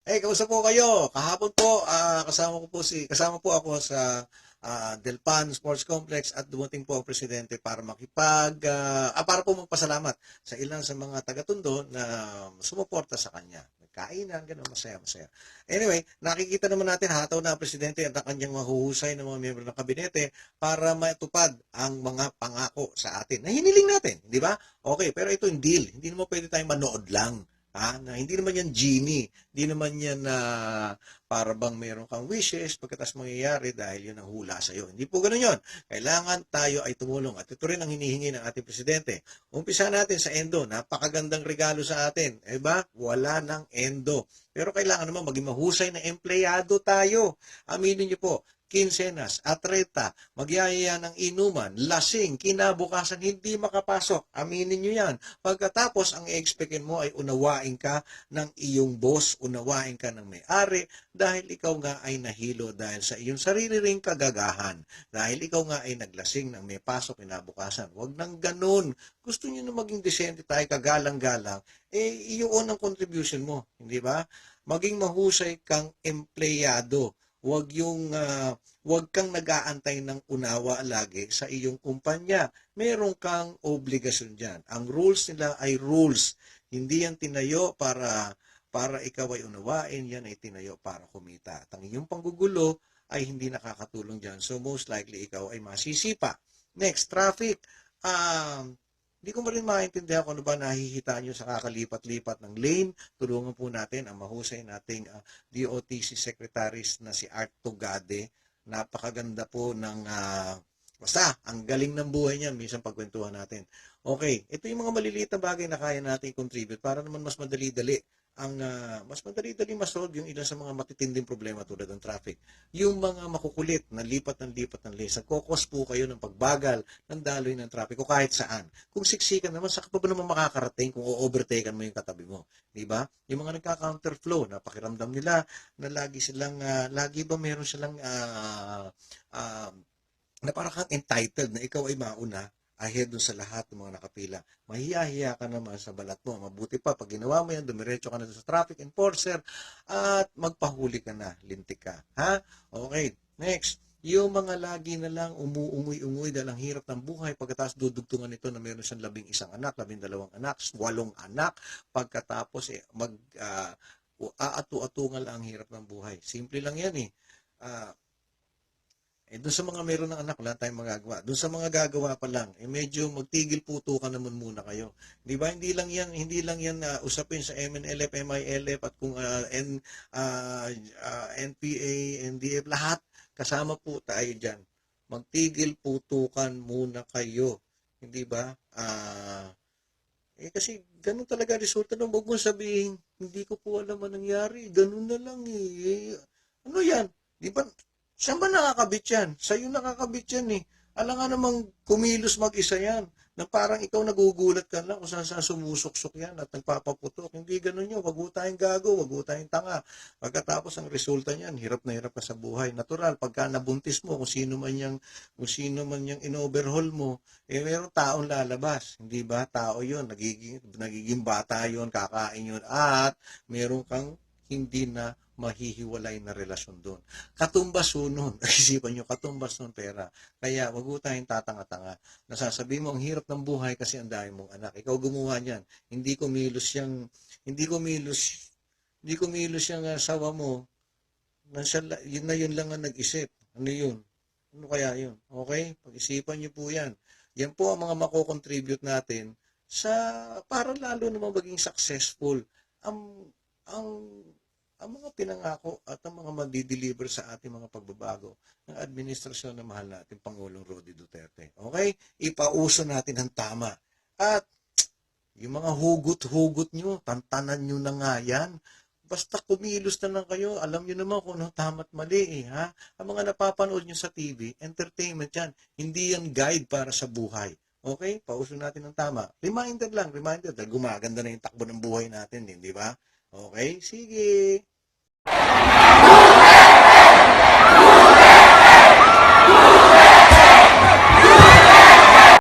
Kamusta po kayo? Kahapon po, kasama po ako sa Delpan Sports Complex at dumating po ang presidente para para po magpasalamat sa ilan sa mga taga-Tondo na sumuporta sa kanya. Nagkainan, gano'n, masaya, masaya. Anyway, nakikita naman natin hataw na ang presidente at ang kanyang mahuhusay ng mga miyembro ng kabinete para matupad ang mga pangako sa atin na hiniling natin, di ba? Okay, pero ito yung deal. Hindi naman pwede tayong manood lang. Na hindi naman yan genie, hindi naman yan na para bang meron kang wishes pagkatapos mangyayari dahil yun ang hula sa iyo. Hindi po ganoon yun. Kailangan tayo ay tumulong at ito rin ang hinihingi ng ating presidente. Umpisa natin sa Endo, napakagandang regalo sa atin. Ba? Wala ng Endo. Pero kailangan naman maging mahusay na empleyado tayo. Aminin niyo po, kinsenas, atreta, magyayaya ng inuman, lasing, kinabukasan, hindi makapasok. Aminin nyo yan. Pagkatapos, ang i-expectin mo ay unawain ka ng iyong boss, unawain ka ng may-ari, dahil ikaw nga ay nahilo dahil sa iyong sarili ring kagagahan. Dahil ikaw nga ay naglasing ng may pasok kinabukasan. Huwag nang ganun. Gusto nyo na maging desente tayo, kagalang-galang, iyon ang contribution mo. Hindi ba? Maging mahusay kang empleyado. Huwag kang nag-aantay ng unawa lagi sa iyong kumpanya. Meron kang obligasyon diyan. Ang rules nila ay rules. Hindi yan tinayo para ikaw ay unawain, yan ay tinayo para kumita. At ang iyong panggugulo ay hindi nakakatulong diyan. So most likely ikaw ay masisipa. Next, traffic. Hindi ko rin maintindihan kung ano ba nahihita nyo sa kakalipat-lipat ng lane. Tulungan po natin ang mahusay nating DOTC secretaries na si Art Tugade. Napakaganda po ng basta, ang galing ng buhay niya. Minsan pagkwentuhan natin. Okay, ito yung mga maliliit na bagay na kaya natin contribute para naman mas madali-dali masolve yung ilan sa mga matitinding problema tulad ng traffic. Yung mga makukulit na lipat ng lane, nagkokos po kayo ng pagbagal ng daloy ng traffic o kahit saan. Kung siksikan naman, saka pa ba naman makakarating kung o-overtaken mo yung katabi mo? Diba? Yung mga nagka-counterflow, na pakiramdam nila na lagi ba meron silang na parang kang entitled na ikaw ay mauna ahead dun sa lahat ng mga nakapila. Mahiya-hiya ka naman sa balat mo. Mabuti pa, pag ginawa mo yan, dumiretso ka na sa traffic enforcer at magpahuli ka na, lintik ka. Ha? Okay, next. Yung mga lagi na lang umuungoy-ungoy dahil ang hirap ng buhay, pagkatapos dudugtungan nito na meron siyang 11 anak, 12 anak, 8 anak, pagkatapos aatu-atungal ang hirap ng buhay. Simple lang yan eh. Doon sa mga meron ng anak, wala tayong magagawa. Doon sa mga gagawa pa lang, medyo magtigil puto ka naman muna kayo. Di ba? Hindi lang yan usapin sa MNLF, MILF at kung NPA, NDF, lahat kasama po tayo dyan. Magtigil putukan muna kayo. Hindi ba? Kasi ganun talaga resulta nung huwag mong sabihin, hindi ko po alam ang nangyari. Ganun na lang eh. Ano yan? Di ba? Saan ba nakakabit yan? Sa'yo nakakabit yan eh. Alam nga namang kumilos mag-isa yan. Na parang ikaw nagugulat ka lang kung saan sumusok-sok yan at nagpapaputok. Hindi ganun yun. Wag ho tayong gago, wag ho tayong tanga. Pagkatapos ang resulta niyan, hirap na hirap ka sa buhay. Natural, pagka nabuntis mo, kung sino man yung in-overhaul mo, mayroong taong lalabas. Hindi ba? Tao yun. Nagiging bata yun, kakain yun. At meron kang hindi na mahihiwalay na relasyon doon. Katumbas nun, isipan nyo, katumbas nun pera. Kaya wag ho tayong tatanga-tanga. Nasasabi mo, ang hirap ng buhay kasi ang dami mong anak. Ikaw gumawa niyan. Hindi kumilos yung asawa mo. Yun lang ang nag-isip. Ano yun? Ano kaya yun? Okay? Pag-isipan nyo po yan. Yan po ang mga mako-contribute natin para lalo naman maging successful ang mga pinangako at ang mga madideliver sa ating mga pagbabago ng administrasyon ng mahal natin Pangulong Roddy Duterte. Okay? Ipauso natin ang tama. At yung mga hugot-hugot nyo, tantanan nyo na nga yan. Basta kumilos na lang kayo, alam nyo naman kung ano tama at mali ha? Ang mga napapanood nyo sa TV, entertainment yan. Hindi yan guide para sa buhay. Okay? Pauso natin ang tama. Reminder dahil gumaganda na yung takbo ng buhay natin, di ba? Okay? Sige.